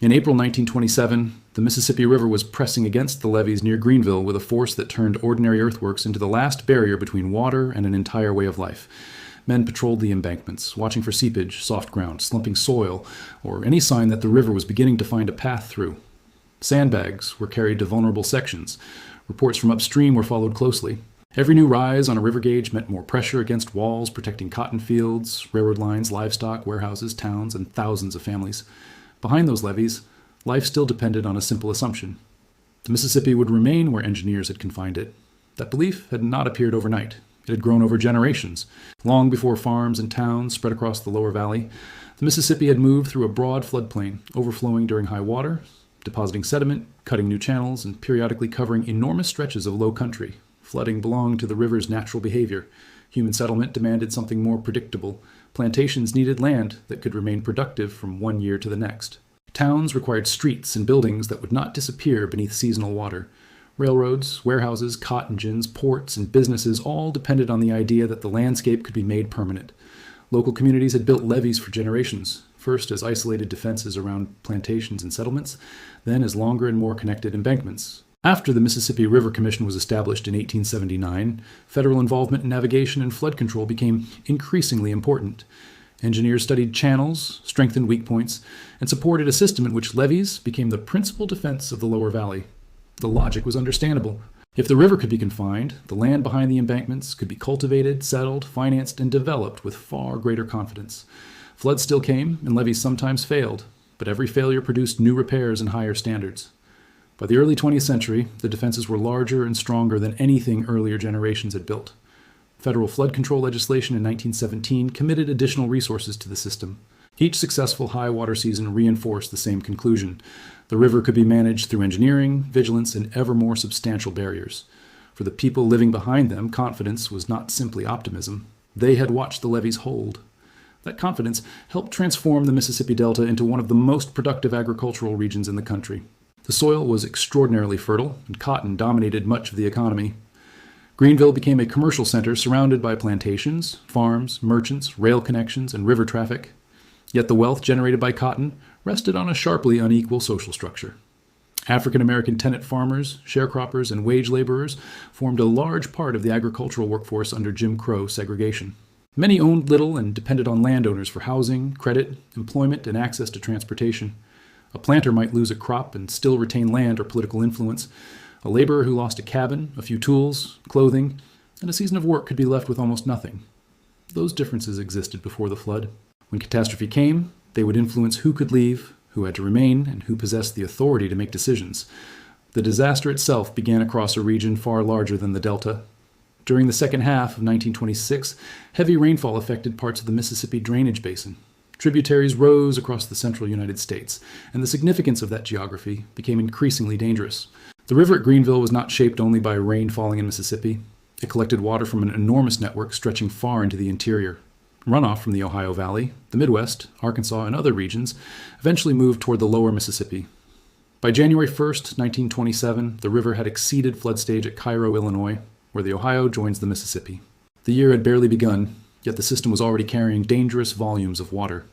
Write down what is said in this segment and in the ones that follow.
In April 1927, the Mississippi River was pressing against the levees near Greenville with a force that turned ordinary earthworks into the last barrier between water and an entire way of life. Men patrolled the embankments, watching for seepage, soft ground, slumping soil, or any sign that the river was beginning to find a path through. Sandbags were carried to vulnerable sections. Reports from upstream were followed closely. Every new rise on a river gauge meant more pressure against walls protecting cotton fields, railroad lines, livestock, warehouses, towns, and thousands of families. Behind those levees, life still depended on a simple assumption. The Mississippi would remain where engineers had confined it. That belief had not appeared overnight. It had grown over generations. Long before farms and towns spread across the lower valley, the Mississippi had moved through a broad floodplain, overflowing during high water, depositing sediment, cutting new channels, and periodically covering enormous stretches of low country. Flooding belonged to the river's natural behavior. Human settlement demanded something more predictable. Plantations needed land that could remain productive from one year to the next. Towns required streets and buildings that would not disappear beneath seasonal water. Railroads, warehouses, cotton gins, ports, and businesses all depended on the idea that the landscape could be made permanent. Local communities had built levees for generations, first as isolated defenses around plantations and settlements, then as longer and more connected embankments. After the Mississippi River Commission was established in 1879, federal involvement in navigation and flood control became increasingly important. Engineers studied channels, strengthened weak points, and supported a system in which levees became the principal defense of the lower valley. The logic was understandable. If the river could be confined, the land behind the embankments could be cultivated, settled, financed, and developed with far greater confidence. Floods still came, and levees sometimes failed, but every failure produced new repairs and higher standards. By the early 20th century, the defenses were larger and stronger than anything earlier generations had built. Federal flood control legislation in 1917 committed additional resources to the system. Each successful high water season reinforced the same conclusion. The river could be managed through engineering, vigilance, and ever more substantial barriers. For the people living behind them, confidence was not simply optimism. They had watched the levees hold. That confidence helped transform the Mississippi Delta into one of the most productive agricultural regions in the country. The soil was extraordinarily fertile, and cotton dominated much of the economy. Greenville became a commercial center surrounded by plantations, farms, merchants, rail connections, and river traffic. Yet the wealth generated by cotton rested on a sharply unequal social structure. African-American tenant farmers, sharecroppers, and wage laborers formed a large part of the agricultural workforce under Jim Crow segregation. Many owned little and depended on landowners for housing, credit, employment, and access to transportation. A planter might lose a crop and still retain land or political influence. A laborer who lost a cabin, a few tools, clothing, and a season of work could be left with almost nothing. Those differences existed before the flood. When catastrophe came, they would influence who could leave, who had to remain, and who possessed the authority to make decisions. The disaster itself began across a region far larger than the Delta. During the second half of 1926, heavy rainfall affected parts of the Mississippi drainage basin. Tributaries rose across the central United States, and the significance of that geography became increasingly dangerous. The river at Greenville was not shaped only by rain falling in Mississippi. It collected water from an enormous network stretching far into the interior. Runoff from the Ohio Valley, the Midwest, Arkansas, and other regions eventually moved toward the lower Mississippi. By January 1st, 1927, the river had exceeded flood stage at Cairo, Illinois, where the Ohio joins the Mississippi. The year had barely begun, yet the system was already carrying dangerous volumes of water.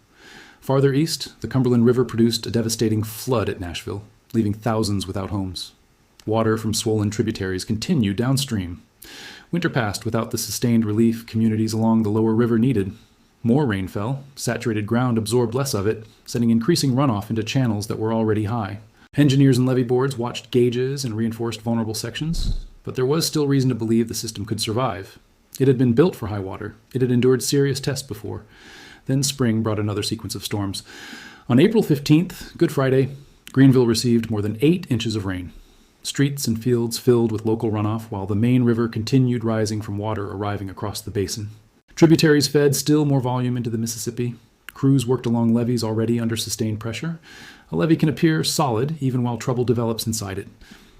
Farther east, the Cumberland River produced a devastating flood at Nashville, leaving thousands without homes. Water from swollen tributaries continued downstream. Winter passed without the sustained relief communities along the lower river needed. More rain fell, saturated ground absorbed less of it, sending increasing runoff into channels that were already high. Engineers and levee boards watched gauges and reinforced vulnerable sections, but there was still reason to believe the system could survive. It had been built for high water. It had endured serious tests before. Then spring brought another sequence of storms. On April 15th, Good Friday, Greenville received more than 8 inches of rain. Streets and fields filled with local runoff while the main river continued rising from water arriving across the basin. Tributaries fed still more volume into the Mississippi. Crews worked along levees already under sustained pressure. A levee can appear solid even while trouble develops inside it.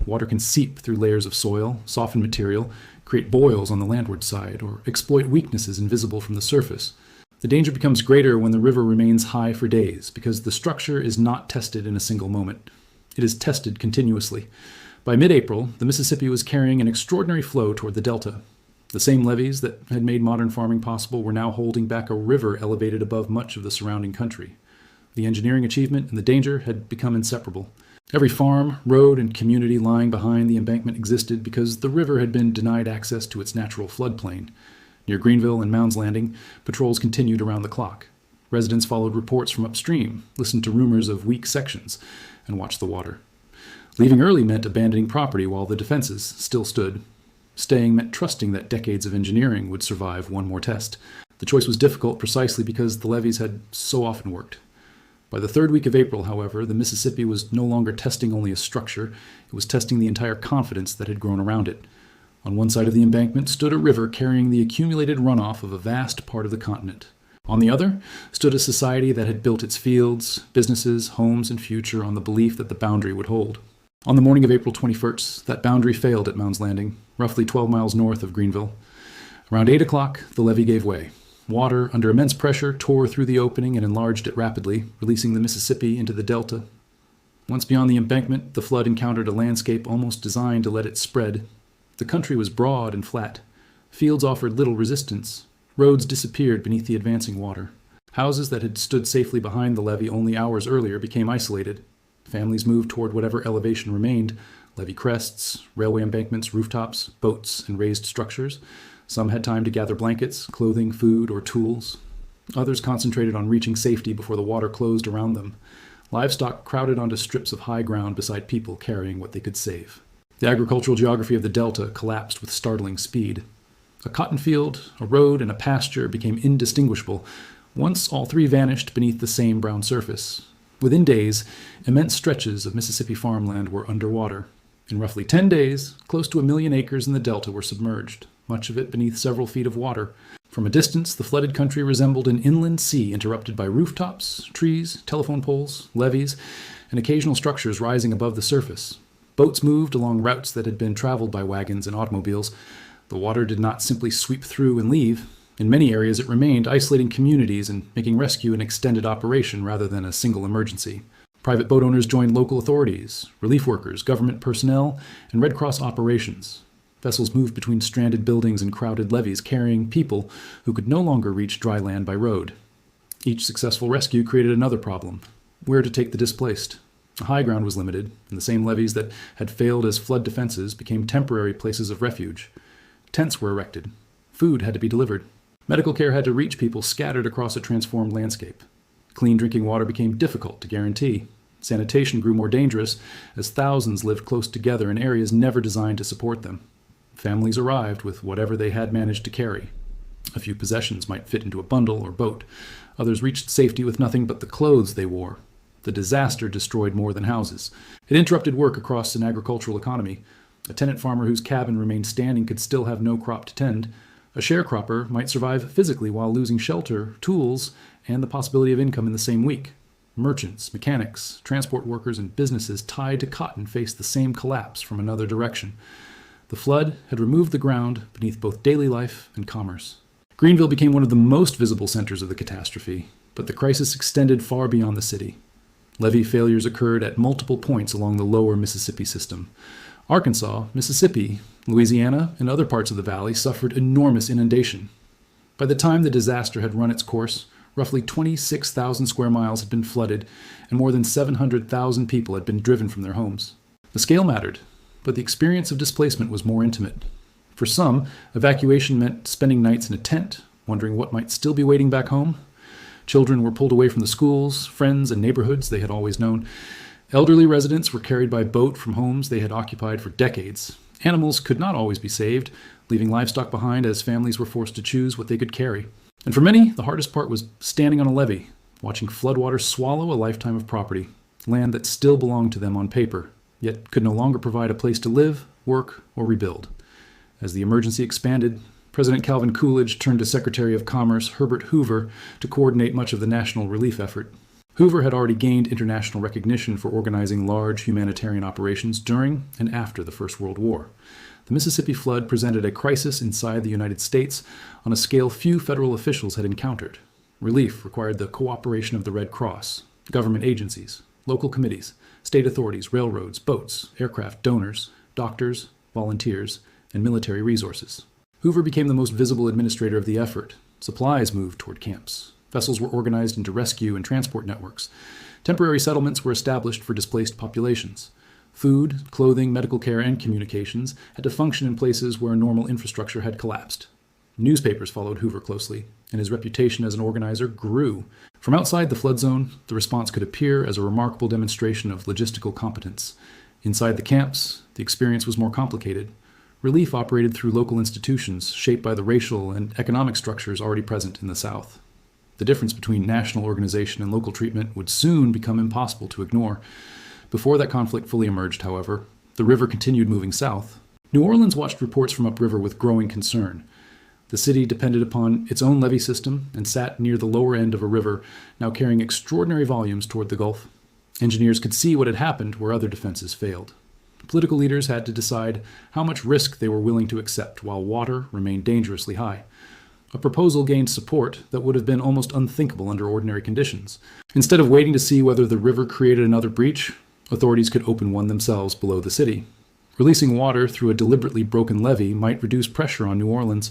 Water can seep through layers of soil, soften material, create boils on the landward side, or exploit weaknesses invisible from the surface. The danger becomes greater when the river remains high for days because the structure is not tested in a single moment. It is tested continuously. By mid-April, the Mississippi was carrying an extraordinary flow toward the Delta. The same levees that had made modern farming possible were now holding back a river elevated above much of the surrounding country. The engineering achievement and the danger had become inseparable. Every farm, road, and community lying behind the embankment existed because the river had been denied access to its natural floodplain. Near Greenville and Mounds Landing, patrols continued around the clock. Residents followed reports from upstream, listened to rumors of weak sections, and watched the water. Leaving early meant abandoning property while the defenses still stood. Staying meant trusting that decades of engineering would survive one more test. The choice was difficult precisely because the levees had so often worked. By the third week of April, however, the Mississippi was no longer testing only a structure, it was testing the entire confidence that had grown around it. On one side of the embankment stood a river carrying the accumulated runoff of a vast part of the continent. On the other stood a society that had built its fields, businesses, homes, and future on the belief that the boundary would hold. On the morning of April 21st, that boundary failed at Mounds Landing, roughly 12 miles north of Greenville. Around 8 o'clock, the levee gave way. Water, under immense pressure, tore through the opening and enlarged it rapidly, releasing the Mississippi into the delta. Once beyond the embankment, the flood encountered a landscape almost designed to let it spread. The country was broad and flat. Fields offered little resistance. Roads disappeared beneath the advancing water. Houses that had stood safely behind the levee only hours earlier became isolated. Families moved toward whatever elevation remained: levee crests, railway embankments, rooftops, boats, and raised structures. Some had time to gather blankets, clothing, food, or tools. Others concentrated on reaching safety before the water closed around them. Livestock crowded onto strips of high ground beside people carrying what they could save. The agricultural geography of the delta collapsed with startling speed. A cotton field, a road, and a pasture became indistinguishable. Once all three vanished beneath the same brown surface. Within days, immense stretches of Mississippi farmland were underwater. In roughly 10 days, close to 1 million acres in the delta were submerged, much of it beneath several feet of water. From a distance, the flooded country resembled an inland sea interrupted by rooftops, trees, telephone poles, levees, and occasional structures rising above the surface. Boats moved along routes that had been traveled by wagons and automobiles. The water did not simply sweep through and leave. In many areas, it remained, isolating communities and making rescue an extended operation rather than a single emergency. Private boat owners joined local authorities, relief workers, government personnel, and Red Cross operations. Vessels moved between stranded buildings and crowded levees, carrying people who could no longer reach dry land by road. Each successful rescue created another problem: where to take the displaced. The high ground was limited, and the same levees that had failed as flood defenses became temporary places of refuge. Tents were erected. Food had to be delivered. Medical care had to reach people scattered across a transformed landscape. Clean drinking water became difficult to guarantee. Sanitation grew more dangerous as thousands lived close together in areas never designed to support them. Families arrived with whatever they had managed to carry. A few possessions might fit into a bundle or boat. Others reached safety with nothing but the clothes they wore. The disaster destroyed more than houses. It interrupted work across an agricultural economy. A tenant farmer whose cabin remained standing could still have no crop to tend. A sharecropper might survive physically while losing shelter, tools, and the possibility of income in the same week. Merchants, mechanics, transport workers, and businesses tied to cotton faced the same collapse from another direction. The flood had removed the ground beneath both daily life and commerce. Greenville became one of the most visible centers of the catastrophe, but the crisis extended far beyond the city. Levee failures occurred at multiple points along the lower Mississippi system. Arkansas, Mississippi, Louisiana, and other parts of the valley suffered enormous inundation. By the time the disaster had run its course, roughly 26,000 square miles had been flooded, and more than 700,000 people had been driven from their homes. The scale mattered, but the experience of displacement was more intimate. For some, evacuation meant spending nights in a tent, wondering what might still be waiting back home. Children were pulled away from the schools, friends, and neighborhoods they had always known. Elderly residents were carried by boat from homes they had occupied for decades. Animals could not always be saved, leaving livestock behind as families were forced to choose what they could carry. And for many, the hardest part was standing on a levee, watching floodwaters swallow a lifetime of property, land that still belonged to them on paper, yet could no longer provide a place to live, work, or rebuild. As the emergency expanded, President Calvin Coolidge turned to Secretary of Commerce Herbert Hoover to coordinate much of the national relief effort. Hoover had already gained international recognition for organizing large humanitarian operations during and after the First World War. The Mississippi flood presented a crisis inside the United States on a scale few federal officials had encountered. Relief required the cooperation of the Red Cross, government agencies, local committees, state authorities, railroads, boats, aircraft, donors, doctors, volunteers, and military resources. Hoover became the most visible administrator of the effort. Supplies moved toward camps. Vessels were organized into rescue and transport networks. Temporary settlements were established for displaced populations. Food, clothing, medical care, and communications had to function in places where normal infrastructure had collapsed. Newspapers followed Hoover closely, and his reputation as an organizer grew. From outside the flood zone, the response could appear as a remarkable demonstration of logistical competence. Inside the camps, the experience was more complicated. Relief operated through local institutions shaped by the racial and economic structures already present in the South. The difference between national organization and local treatment would soon become impossible to ignore. Before that conflict fully emerged, however, the river continued moving south. New Orleans watched reports from upriver with growing concern. The city depended upon its own levee system and sat near the lower end of a river now carrying extraordinary volumes toward the Gulf. Engineers could see what had happened where other defenses failed. Political leaders had to decide how much risk they were willing to accept while water remained dangerously high. A proposal gained support that would have been almost unthinkable under ordinary conditions. Instead of waiting to see whether the river created another breach, authorities could open one themselves below the city. Releasing water through a deliberately broken levee might reduce pressure on New Orleans.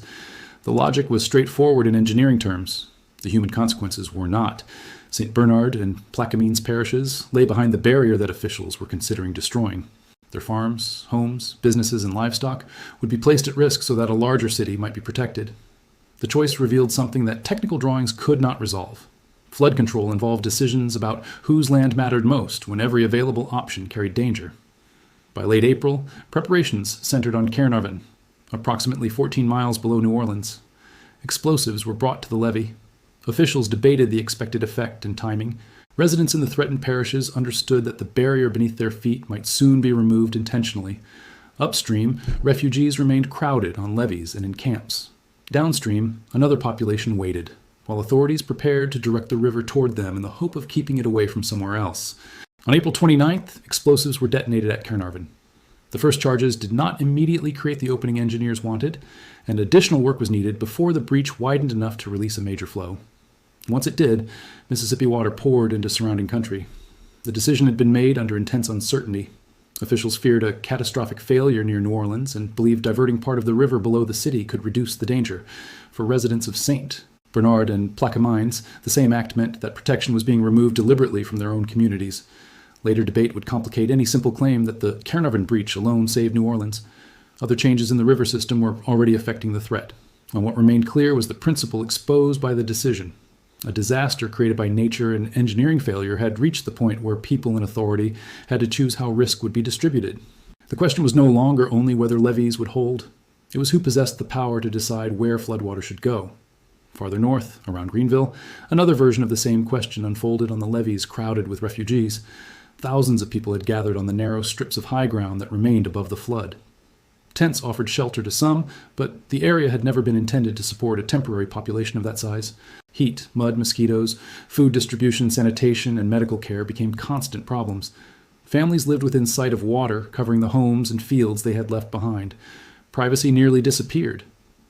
The logic was straightforward in engineering terms. The human consequences were not. St. Bernard and Plaquemines parishes lay behind the barrier that officials were considering destroying. Their farms, homes, businesses, and livestock would be placed at risk so that a larger city might be protected. The choice revealed something that technical drawings could not resolve. Flood control involved decisions about whose land mattered most when every available option carried danger. By late April, preparations centered on Caernarvon, approximately 14 miles below New Orleans. Explosives were brought to the levee. Officials debated the expected effect and timing. Residents in the threatened parishes understood that the barrier beneath their feet might soon be removed intentionally. Upstream, refugees remained crowded on levees and in camps. Downstream, another population waited, while authorities prepared to direct the river toward them in the hope of keeping it away from somewhere else. On April 29th, explosives were detonated at Caernarvon. The first charges did not immediately create the opening engineers wanted, and additional work was needed before the breach widened enough to release a major flow. Once it did, Mississippi water poured into surrounding country. The decision had been made under intense uncertainty. Officials feared a catastrophic failure near New Orleans and believed diverting part of the river below the city could reduce the danger. For residents of St. Bernard and Plaquemines, the same act meant that protection was being removed deliberately from their own communities. Later debate would complicate any simple claim that the Caernarvon breach alone saved New Orleans. Other changes in the river system were already affecting the threat, and what remained clear was the principle exposed by the decision. A disaster created by nature and engineering failure had reached the point where people in authority had to choose how risk would be distributed. The question was no longer only whether levees would hold. It was who possessed the power to decide where floodwater should go. Farther north, around Greenville, another version of the same question unfolded on the levees crowded with refugees. Thousands of people had gathered on the narrow strips of high ground that remained above the flood. Tents offered shelter to some, but the area had never been intended to support a temporary population of that size. Heat, mud, mosquitoes, food distribution, sanitation, and medical care became constant problems. Families lived within sight of water covering the homes and fields they had left behind. Privacy nearly disappeared.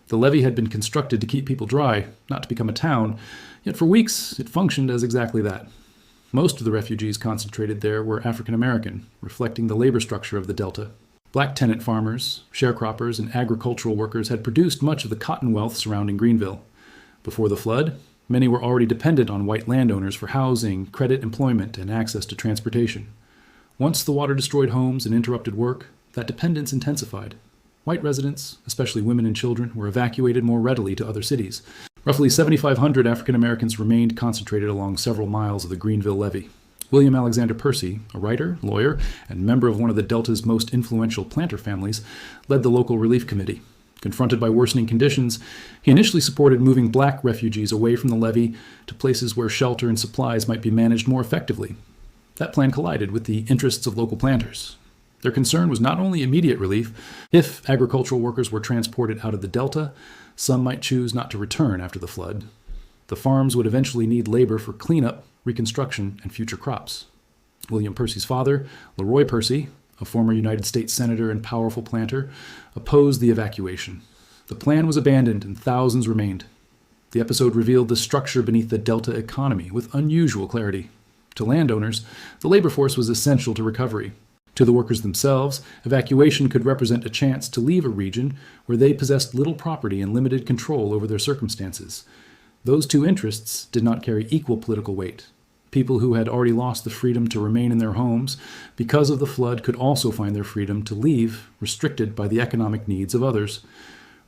The levee had been constructed to keep people dry, not to become a town, yet for weeks it functioned as exactly that. Most of the refugees concentrated there were African American, reflecting the labor structure of the Delta. Black tenant farmers, sharecroppers, and agricultural workers had produced much of the cotton wealth surrounding Greenville. Before the flood, many were already dependent on white landowners for housing, credit employment, and access to transportation. Once the water destroyed homes and interrupted work, that dependence intensified. White residents, especially women and children, were evacuated more readily to other cities. Roughly 7,500 African Americans remained concentrated along several miles of the Greenville levee. William Alexander Percy, a writer, lawyer, and member of one of the Delta's most influential planter families, led the local relief committee. Confronted by worsening conditions, he initially supported moving black refugees away from the levee to places where shelter and supplies might be managed more effectively. That plan collided with the interests of local planters. Their concern was not only immediate relief. If agricultural workers were transported out of the Delta, some might choose not to return after the flood. The farms would eventually need labor for cleanup, reconstruction, and future crops. William Percy's father, Leroy Percy, a former United States senator and powerful planter, opposed the evacuation. The plan was abandoned and thousands remained. The episode revealed the structure beneath the Delta economy with unusual clarity. To landowners, the labor force was essential to recovery. To the workers themselves, evacuation could represent a chance to leave a region where they possessed little property and limited control over their circumstances. Those two interests did not carry equal political weight. People who had already lost the freedom to remain in their homes because of the flood could also find their freedom to leave, restricted by the economic needs of others.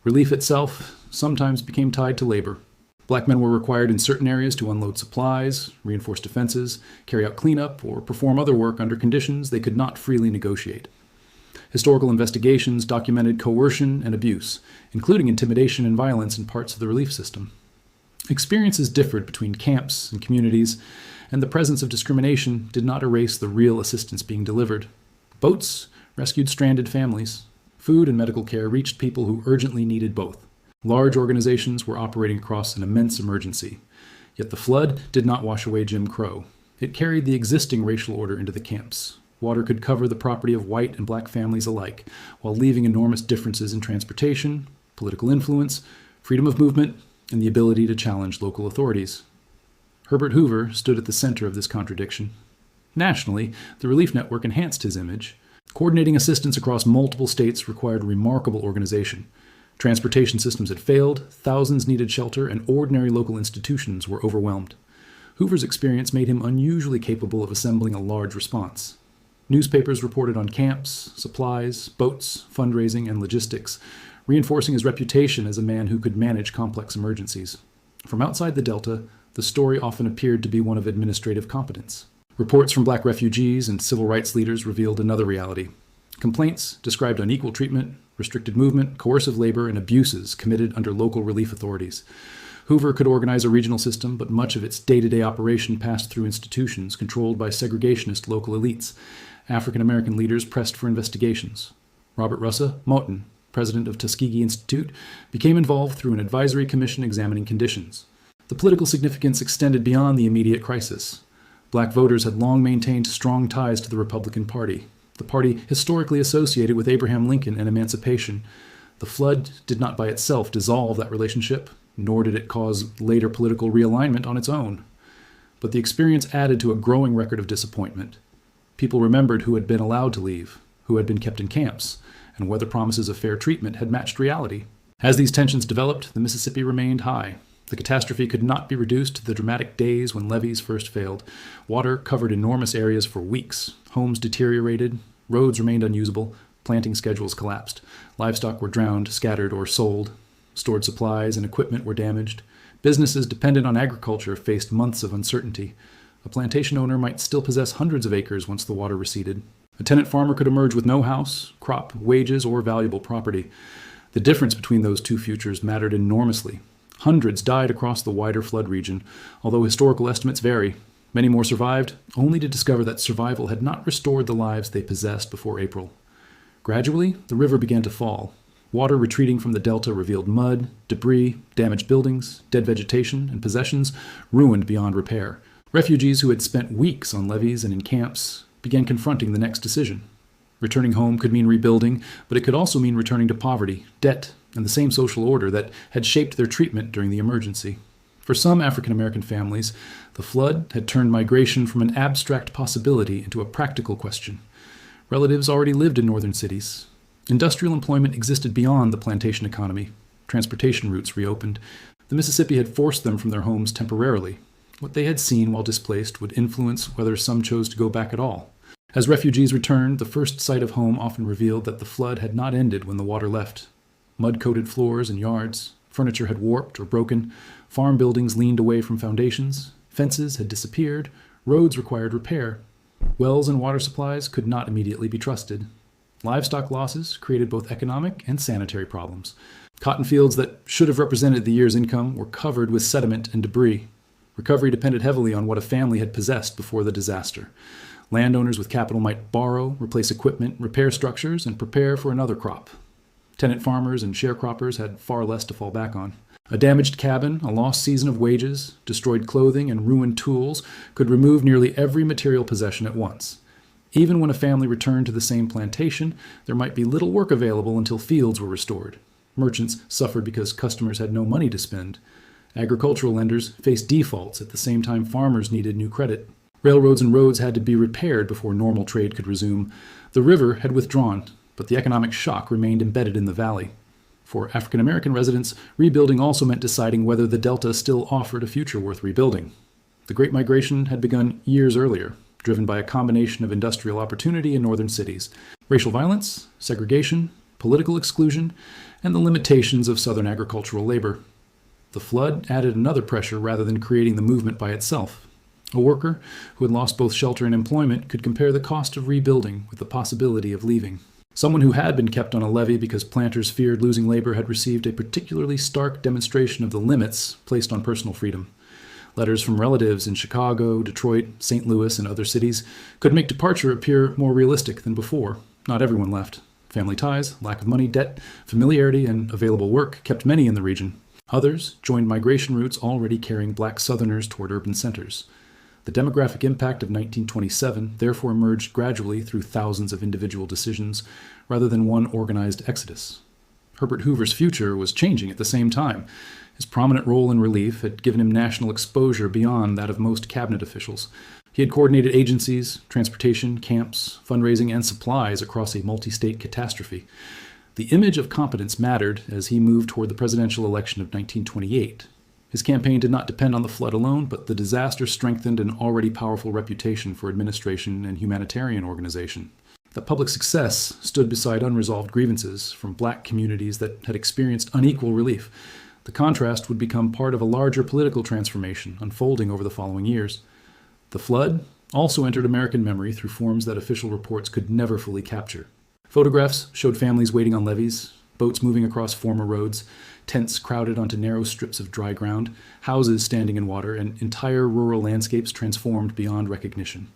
Relief itself sometimes became tied to labor. Black men were required in certain areas to unload supplies, reinforce defenses, carry out cleanup, or perform other work under conditions they could not freely negotiate. Historical investigations documented coercion and abuse, including intimidation and violence in parts of the relief system. Experiences differed between camps and communities, and the presence of discrimination did not erase the real assistance being delivered. Boats rescued stranded families. Food and medical care reached people who urgently needed both. Large organizations were operating across an immense emergency. Yet the flood did not wash away Jim Crow. It carried the existing racial order into the camps. Water could cover the property of white and black families alike, while leaving enormous differences in transportation, political influence, freedom of movement, and the ability to challenge local authorities. Herbert Hoover stood at the center of this contradiction. Nationally, the relief network enhanced his image. Coordinating assistance across multiple states required remarkable organization. Transportation systems had failed, thousands needed shelter, and ordinary local institutions were overwhelmed. Hoover's experience made him unusually capable of assembling a large response. Newspapers reported on camps, supplies, boats, fundraising, and logistics, reinforcing his reputation as a man who could manage complex emergencies. From outside the Delta, the story often appeared to be one of administrative competence. Reports from black refugees and civil rights leaders revealed another reality. Complaints described unequal treatment, restricted movement, coercive labor, and abuses committed under local relief authorities. Hoover could organize a regional system, but much of its day-to-day operation passed through institutions controlled by segregationist local elites. African American leaders pressed for investigations. Robert Russa Moton, president of Tuskegee Institute, became involved through an advisory commission examining conditions. The political significance extended beyond the immediate crisis. Black voters had long maintained strong ties to the Republican Party, the party historically associated with Abraham Lincoln and emancipation. The flood did not by itself dissolve that relationship, nor did it cause later political realignment on its own. But the experience added to a growing record of disappointment. People remembered who had been allowed to leave, who had been kept in camps, and whether promises of fair treatment had matched reality. As these tensions developed, the Mississippi remained high. The catastrophe could not be reduced to the dramatic days when levees first failed. Water covered enormous areas for weeks. Homes deteriorated. Roads remained unusable. Planting schedules collapsed. Livestock were drowned, scattered, or sold. Stored supplies and equipment were damaged. Businesses dependent on agriculture faced months of uncertainty. A plantation owner might still possess hundreds of acres once the water receded. A tenant farmer could emerge with no house, crop, wages, or valuable property. The difference between those two futures mattered enormously. Hundreds died across the wider flood region, although historical estimates vary. Many more survived, only to discover that survival had not restored the lives they possessed before April. Gradually, the river began to fall. Water retreating from the delta revealed mud, debris, damaged buildings, dead vegetation, and possessions ruined beyond repair. Refugees who had spent weeks on levees and in camps began confronting the next decision. Returning home could mean rebuilding, but it could also mean returning to poverty, debt, and the same social order that had shaped their treatment during the emergency. For some African American families, the flood had turned migration from an abstract possibility into a practical question. Relatives already lived in northern cities. Industrial employment existed beyond the plantation economy. Transportation routes reopened. The Mississippi had forced them from their homes temporarily. What they had seen while displaced would influence whether some chose to go back at all. As refugees returned, the first sight of home often revealed that the flood had not ended when the water left. Mud-coated floors and yards, furniture had warped or broken, farm buildings leaned away from foundations, fences had disappeared, roads required repair. Wells and water supplies could not immediately be trusted. Livestock losses created both economic and sanitary problems. Cotton fields that should have represented the year's income were covered with sediment and debris. Recovery depended heavily on what a family had possessed before the disaster. Landowners with capital might borrow, replace equipment, repair structures, and prepare for another crop. Tenant farmers and sharecroppers had far less to fall back on. A damaged cabin, a lost season of wages, destroyed clothing, and ruined tools could remove nearly every material possession at once. Even when a family returned to the same plantation, there might be little work available until fields were restored. Merchants suffered because customers had no money to spend. Agricultural lenders faced defaults at the same time farmers needed new credit. Railroads and roads had to be repaired before normal trade could resume. The river had withdrawn, but the economic shock remained embedded in the valley. For African American residents, rebuilding also meant deciding whether the Delta still offered a future worth rebuilding. The Great Migration had begun years earlier, driven by a combination of industrial opportunity in northern cities, racial violence, segregation, political exclusion, and the limitations of southern agricultural labor. The flood added another pressure rather than creating the movement by itself. A worker who had lost both shelter and employment could compare the cost of rebuilding with the possibility of leaving. Someone who had been kept on a levee because planters feared losing labor had received a particularly stark demonstration of the limits placed on personal freedom. Letters from relatives in Chicago, Detroit, St. Louis, and other cities could make departure appear more realistic than before. Not everyone left. Family ties, lack of money, debt, familiarity, and available work kept many in the region. Others joined migration routes already carrying black Southerners toward urban centers. The demographic impact of 1927 therefore emerged gradually through thousands of individual decisions rather than one organized exodus. Herbert Hoover's future was changing at the same time. His prominent role in relief had given him national exposure beyond that of most cabinet officials. He had coordinated agencies, transportation, camps, fundraising, and supplies across a multi-state catastrophe. The image of competence mattered as he moved toward the presidential election of 1928. His campaign did not depend on the flood alone, but the disaster strengthened an already powerful reputation for administration and humanitarian organization. That public success stood beside unresolved grievances from black communities that had experienced unequal relief. The contrast would become part of a larger political transformation unfolding over the following years. The flood also entered American memory through forms that official reports could never fully capture. Photographs showed families waiting on levees, boats moving across former roads, tents crowded onto narrow strips of dry ground, houses standing in water, and entire rural landscapes transformed beyond recognition.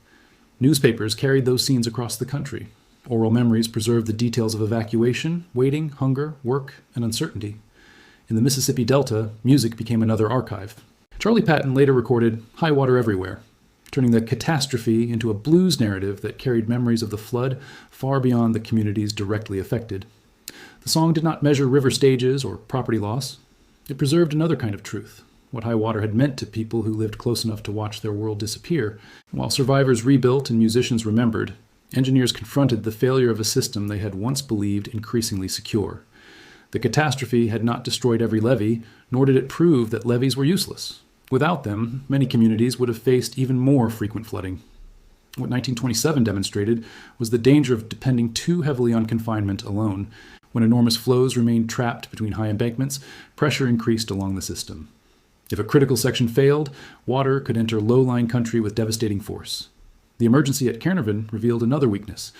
Newspapers carried those scenes across the country. Oral memories preserved the details of evacuation, waiting, hunger, work, and uncertainty. In the Mississippi Delta, music became another archive. Charlie Patton later recorded High Water Everywhere, turning the catastrophe into a blues narrative that carried memories of the flood far beyond the communities directly affected. The song did not measure river stages or property loss. It preserved another kind of truth, what high water had meant to people who lived close enough to watch their world disappear. While survivors rebuilt and musicians remembered, engineers confronted the failure of a system they had once believed increasingly secure. The catastrophe had not destroyed every levee, nor did it prove that levees were useless. Without them, many communities would have faced even more frequent flooding. What 1927 demonstrated was the danger of depending too heavily on confinement alone. When enormous flows remained trapped between high embankments, pressure increased along the system. If a critical section failed, water could enter low-lying country with devastating force. The emergency at Caernarvon revealed another weakness.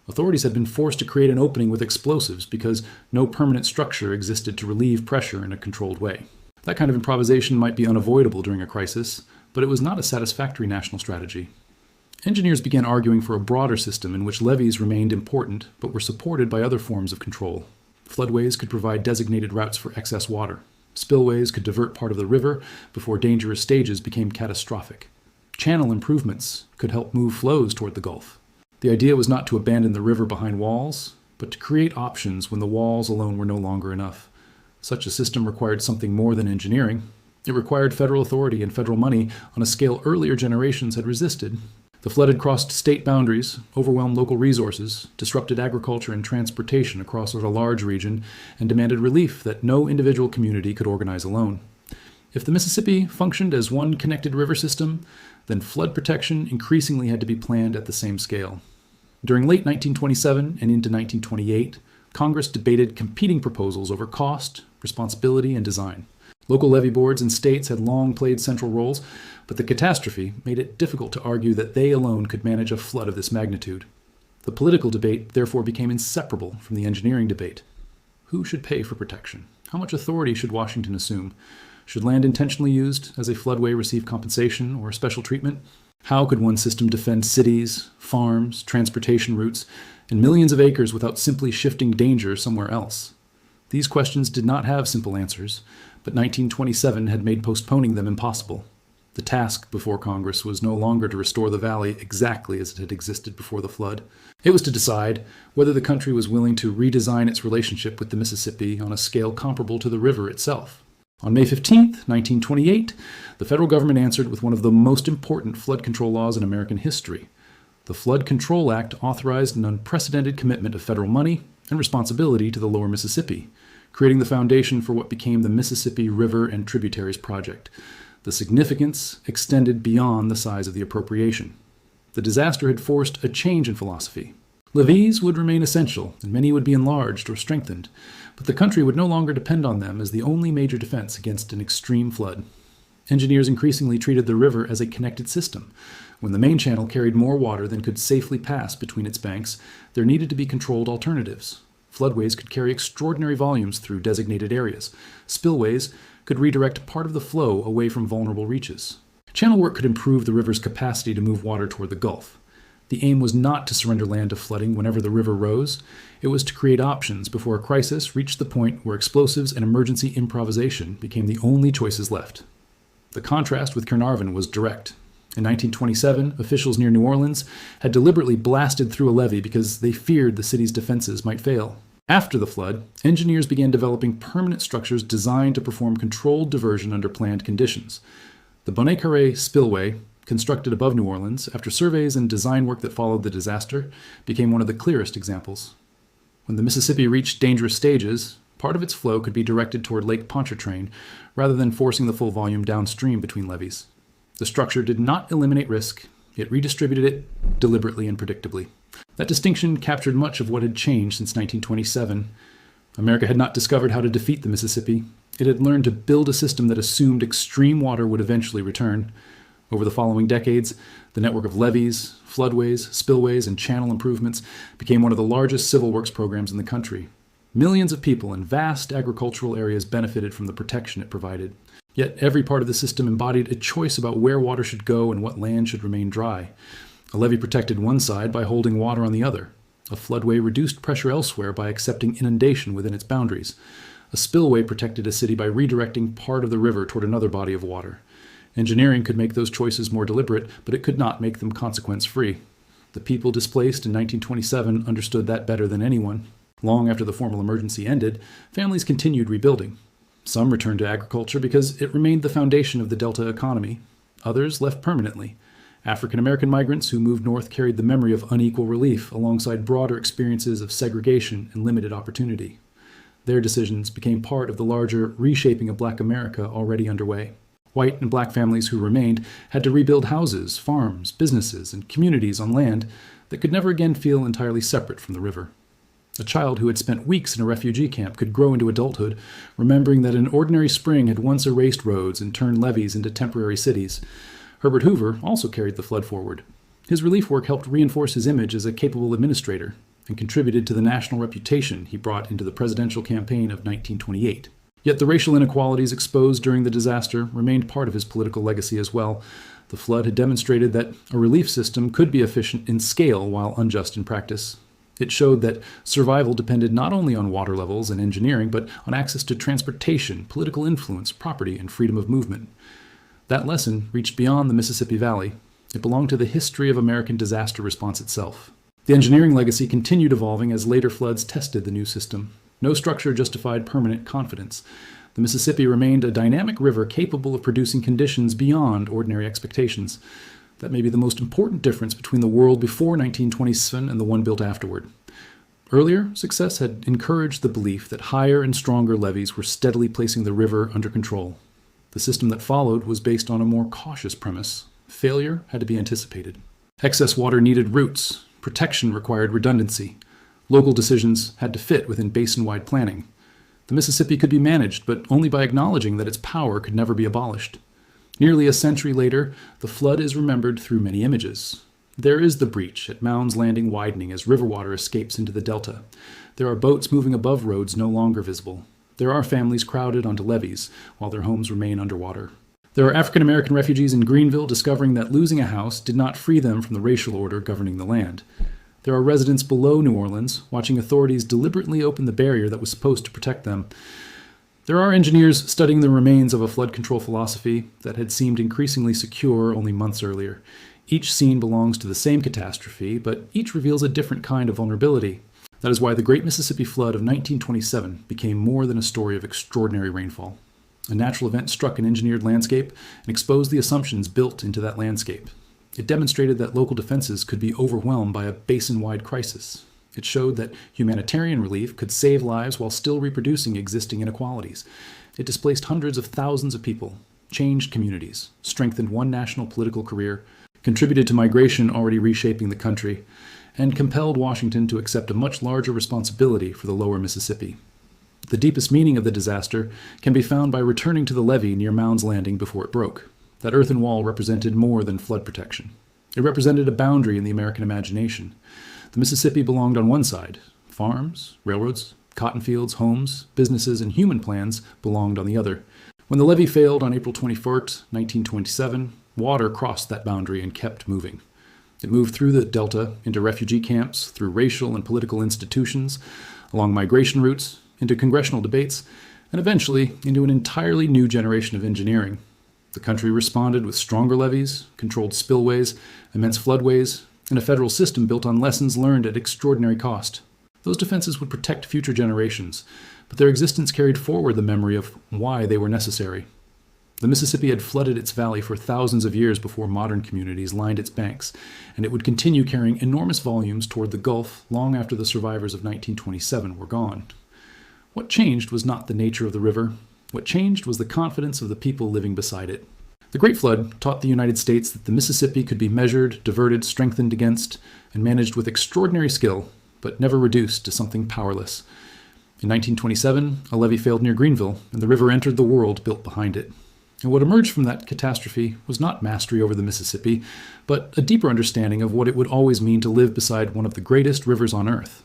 Authorities had been forced to create an opening with explosives because no permanent structure existed to relieve pressure in a controlled way. That kind of improvisation might be unavoidable during a crisis, but it was not a satisfactory national strategy. Engineers began arguing for a broader system in which levees remained important but were supported by other forms of control. Floodways could provide designated routes for excess water. Spillways could divert part of the river before dangerous stages became catastrophic. Channel improvements could help move flows toward the Gulf. The idea was not to abandon the river behind walls, but to create options when the walls alone were no longer enough. Such a system required something more than engineering. It required federal authority and federal money on a scale earlier generations had resisted. The flood had crossed state boundaries, overwhelmed local resources, disrupted agriculture and transportation across a large region, and demanded relief that no individual community could organize alone. If the Mississippi functioned as one connected river system, then flood protection increasingly had to be planned at the same scale. During late 1927 and into 1928, Congress debated competing proposals over cost, responsibility, and design. Local levee boards and states had long played central roles, but the catastrophe made it difficult to argue that they alone could manage a flood of this magnitude. The political debate therefore became inseparable from the engineering debate. Who should pay for protection? How much authority should Washington assume? Should land intentionally used as a floodway receive compensation or special treatment? How could one system defend cities, farms, transportation routes, and millions of acres without simply shifting danger somewhere else? These questions did not have simple answers, but 1927 had made postponing them impossible. The task before Congress was no longer to restore the valley exactly as it had existed before the flood. It was to decide whether the country was willing to redesign its relationship with the Mississippi on a scale comparable to the river itself. On May 15, 1928, the federal government answered with one of the most important flood control laws in American history. The Flood Control Act authorized an unprecedented commitment of federal money and responsibility to the lower Mississippi, creating the foundation for what became the Mississippi River and Tributaries Project. The significance extended beyond the size of the appropriation. The disaster had forced a change in philosophy. Levees would remain essential, and many would be enlarged or strengthened, but the country would no longer depend on them as the only major defense against an extreme flood. Engineers increasingly treated the river as a connected system. When the main channel carried more water than could safely pass between its banks, there needed to be controlled alternatives. Floodways could carry extraordinary volumes through designated areas. Spillways could redirect part of the flow away from vulnerable reaches. Channel work could improve the river's capacity to move water toward the Gulf. The aim was not to surrender land to flooding whenever the river rose. It was to create options before a crisis reached the point where explosives and emergency improvisation became the only choices left. The contrast with Carnarvon was direct. In 1927, officials near New Orleans had deliberately blasted through a levee because they feared the city's defenses might fail. After the flood, engineers began developing permanent structures designed to perform controlled diversion under planned conditions. The Bonnet Carré Spillway, constructed above New Orleans after surveys and design work that followed the disaster, became one of the clearest examples. When the Mississippi reached dangerous stages, part of its flow could be directed toward Lake Pontchartrain rather than forcing the full volume downstream between levees. The structure did not eliminate risk, it redistributed it deliberately and predictably. That distinction captured much of what had changed since 1927. America had not discovered how to defeat the Mississippi. It had learned to build a system that assumed extreme water would eventually return. Over the following decades, the network of levees, floodways, spillways, and channel improvements became one of the largest civil works programs in the country. Millions of people in vast agricultural areas benefited from the protection it provided. Yet every part of the system embodied a choice about where water should go and what land should remain dry. A levee protected one side by holding water on the other. A floodway reduced pressure elsewhere by accepting inundation within its boundaries. A spillway protected a city by redirecting part of the river toward another body of water. Engineering could make those choices more deliberate, but it could not make them consequence-free. The people displaced in 1927 understood that better than anyone. Long after the formal emergency ended, families continued rebuilding. Some returned to agriculture because it remained the foundation of the Delta economy. Others left permanently. African American migrants who moved north carried the memory of unequal relief alongside broader experiences of segregation and limited opportunity. Their decisions became part of the larger reshaping of Black America already underway. White and black families who remained had to rebuild houses, farms, businesses, and communities on land that could never again feel entirely separate from the river. A child who had spent weeks in a refugee camp could grow into adulthood, remembering that an ordinary spring had once erased roads and turned levees into temporary cities. Herbert Hoover also carried the flood forward. His relief work helped reinforce his image as a capable administrator and contributed to the national reputation he brought into the presidential campaign of 1928. Yet the racial inequalities exposed during the disaster remained part of his political legacy as well. The flood had demonstrated that a relief system could be efficient in scale while unjust in practice. It showed that survival depended not only on water levels and engineering, but on access to transportation, political influence, property, and freedom of movement. That lesson reached beyond the Mississippi Valley. It belonged to the history of American disaster response itself. The engineering legacy continued evolving as later floods tested the new system. No structure justified permanent confidence. The Mississippi remained a dynamic river capable of producing conditions beyond ordinary expectations. That may be the most important difference between the world before 1927 and the one built afterward. Earlier, success had encouraged the belief that higher and stronger levees were steadily placing the river under control. The system that followed was based on a more cautious premise. Failure had to be anticipated. Excess water needed routes. Protection required redundancy. Local decisions had to fit within basin-wide planning. The Mississippi could be managed, but only by acknowledging that its power could never be abolished. Nearly a century later, the flood is remembered through many images. There is the breach at Mounds Landing widening as river water escapes into the delta. There are boats moving above roads no longer visible. There are families crowded onto levees while their homes remain underwater. There are African American refugees in Greenville discovering that losing a house did not free them from the racial order governing the land. There are residents below New Orleans watching authorities deliberately open the barrier that was supposed to protect them. There are engineers studying the remains of a flood control philosophy that had seemed increasingly secure only months earlier. Each scene belongs to the same catastrophe, but each reveals a different kind of vulnerability. That is why the Great Mississippi Flood of 1927 became more than a story of extraordinary rainfall. A natural event struck an engineered landscape and exposed the assumptions built into that landscape. It demonstrated that local defenses could be overwhelmed by a basin-wide crisis. It showed that humanitarian relief could save lives while still reproducing existing inequalities. It displaced hundreds of thousands of people, changed communities, strengthened one national political career, contributed to migration already reshaping the country, and compelled Washington to accept a much larger responsibility for the lower Mississippi. The deepest meaning of the disaster can be found by returning to the levee near Mounds Landing before it broke. That earthen wall represented more than flood protection. It represented a boundary in the American imagination. The Mississippi belonged on one side. Farms, railroads, cotton fields, homes, businesses, and human plans belonged on the other. When the levee failed on April 21st, 1927, water crossed that boundary and kept moving. It moved through the Delta, into refugee camps, through racial and political institutions, along migration routes, into congressional debates, and eventually into an entirely new generation of engineering. The country responded with stronger levees, controlled spillways, immense floodways, and a federal system built on lessons learned at extraordinary cost. Those defenses would protect future generations, but their existence carried forward the memory of why they were necessary. The Mississippi had flooded its valley for thousands of years before modern communities lined its banks, and it would continue carrying enormous volumes toward the Gulf long after the survivors of 1927 were gone. What changed was not the nature of the river. What changed was the confidence of the people living beside it. The Great Flood taught the United States that the Mississippi could be measured, diverted, strengthened against, and managed with extraordinary skill, but never reduced to something powerless. In 1927, a levee failed near Greenville, and the river entered the world built behind it. And what emerged from that catastrophe was not mastery over the Mississippi, but a deeper understanding of what it would always mean to live beside one of the greatest rivers on earth.